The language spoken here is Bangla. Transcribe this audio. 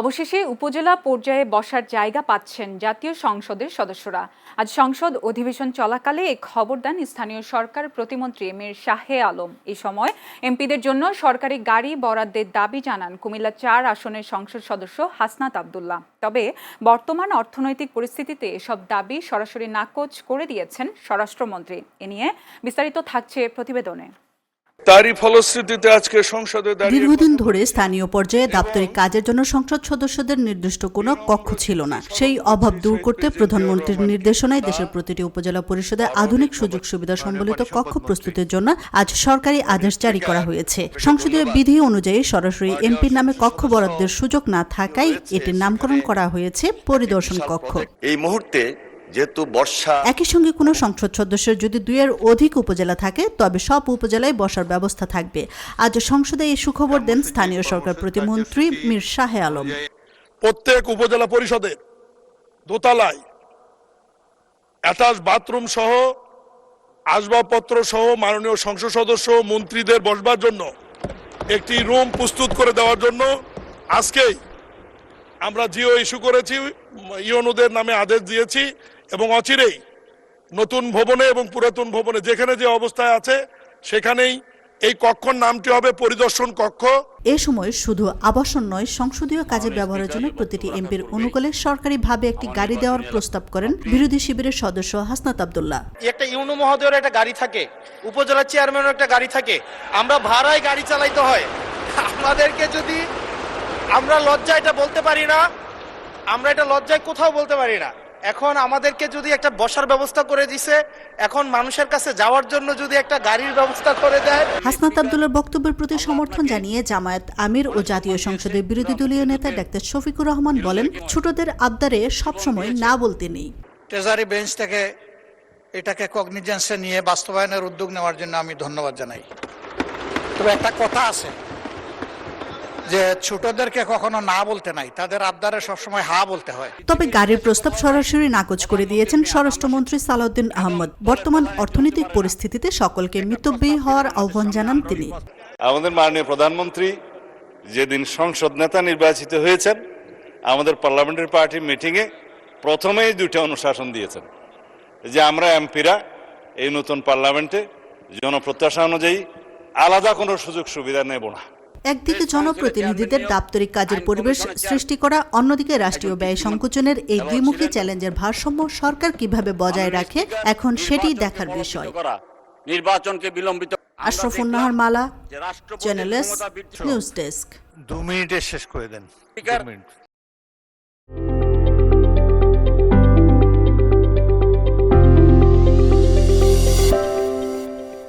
অবশেষে উপজেলা পর্যায়ে বসার জায়গা পাচ্ছেন জাতীয় সংসদের সদস্যরা। আজ সংসদ অধিবেশন চলাকালে এই খবর দেন স্থানীয় সরকার প্রতিমন্ত্রী মীর শাহে আলম। এই সময় এমপিদের জন্য সরকারি গাড়ি বরাদ্দের দাবি জানান কুমিল্লা ৪ আসনের সংসদ সদস্য হাসনাত আব্দুল্লাহ। তবে বর্তমান অর্থনৈতিক পরিস্থিতিতে এসব দাবি সরাসরি নাকচ করে দিয়েছেন স্বরাষ্ট্রমন্ত্রী। এ নিয়ে বিস্তারিত থাকছে প্রতিবেদনে। তারই ফলশ্রুতিতে আজকে সংসদে দীর্ঘদিন ধরে স্থানীয় পর্যায়ে দাপ্তরিক কাজের জন্য সংসদ সদস্যদের নির্দিষ্ট কোনো কক্ষ ছিল না। সেই অভাব দূর করতে প্রধানমন্ত্রীর নির্দেশনায় দেশের প্রতিটি উপজেলা পরিষদে আধুনিক সুযোগ সুবিধা সম্বলিত কক্ষ প্রস্তুতের জন্য আজ সরকারি আদেশ জারি করা হয়েছে। সংসদীয় বিধি অনুযায়ী সরাসরি এমপির নামে কক্ষ বরাদ্দের সুযোগ না থাকায় এটির নামকরণ করা হয়েছে পরিদর্শন কক্ষ। এই মুহূর্তে যেহেতু বর্ষা, একই সঙ্গে কোনো সংসদ সদস্যের যদি 2-এর অধিক উপজেলা থাকে তবে সব উপজেলায় বসার ব্যবস্থা থাকবে। আজ সংসদে এই সুখবর দেন স্থানীয় সরকার প্রতিমন্ত্রী মীর শাহে আলম। প্রত্যেক উপজেলা পরিষদের দোতলায় অ্যাটাচ বাথরুম সহ আসবাবপত্র সহ মাননীয় সংসদ সদস্য মন্ত্রীদের বসবার জন্য একটি রুম প্রস্তুত করে দেওয়ার জন্য আজকেই আমরা জিও ইস্যু করেছি, ইউনোদের নামে আদেশ দিয়েছি এবং অচিরেই নতুন ভবনে এবং পুরাতন ভবনে যেখানে যে অবস্থায় আছে সেখানেই এই কক্ষর নামটি হবে পরিদর্শন কক্ষ। এ সময় শুধু আবাসন নয়, সংসদীয় কাজে ব্যবহারের জন্য প্রতিটি এমপির অনুকূলে সরকারিভাবে একটি গাড়ি দেওয়ার প্রস্তাব করেন বিরোধী শিবিরের সদস্য হাসনাত আব্দুল্লাহ। একটা ইউনো মহোদয়ের একটা গাড়ি থাকে, উপজেলা চেয়ারম্যানের একটা গাড়ি থাকে, আমরা ভাড়ায় গাড়ি চালাইতে হয়। আমাদেরকে যদি আমরা লজ্জায় এটা বলতে পারি না, আমরা এটা লজ্জায় কোথাও বলতে পারি না। এখন আমাদেরকে যদি একটা বসার ব্যবস্থা করে দিছে, এখন মানুষের কাছে যাওয়ার জন্য যদি একটা গাড়ির ব্যবস্থা করে দেয়। হাসনাত আব্দুল্লাহর বক্তব্যের প্রতি সমর্থন জানিয়ে জামায়াত আমির ও জাতীয় সংসদের বিরোধী দলীয় নেতা ডাক্তার শফিকুর রহমান বলেন, ছোটদের আবদারে সবসময় না বলতে নেই। ট্রেজারি বেঞ্চ থেকে এটাকে কগনিজেন্সে নিয়ে বাস্তবায়নের উদ্যোগ নেওয়ার জন্য আমি ধন্যবাদ জানাই। তবে একটা কথা আছে যে ছোটদেরকে কখনো না বলতে নাই, তাদের আবদারে সবসময় হা বলতে হয়। তবে গাড়ির প্রস্তাব সরাসরি নাকচ করে দিয়েছেন স্বরাষ্ট্রমন্ত্রী সালাউদ্দিন আহমদ। বর্তমান অর্থনৈতিক পরিস্থিতিতে সকলকে মিতব্যয়ী হওয়ার আহ্বান জানান তিনি। আমাদের মাননীয় প্রধানমন্ত্রী যেদিন সংসদ নেতা নির্বাচিত হয়েছেন, আমাদের পার্লামেন্টারি পার্টির মিটিংয়ে প্রথমেই 2টা অনুশাসন দিয়েছেন যে আমরা এমপিরা এই নতুন পার্লামেন্টে জনপ্রত্যাশা অনুযায়ী আলাদা কোনো সুযোগ সুবিধা নেব না। একদিকে জনপ্রতিনিধিদের দাপ্তরিক কাজের পরিবেশ সৃষ্টি করা, অন্যদিকে রাষ্ট্রীয় ব্যয় সংকোচনের এই দ্বিমুখী চ্যালেঞ্জের ভারসাম্য সরকার কিভাবে বজায় রাখে, এখন সেটি দেখার বিষয়। নির্বাচনকে বিলম্বিত। আশরাফুন নাহার মালা, চ্যানেল এস, নিউজ ডেস্ক। 2 মিনিটে শেষ করে দেন।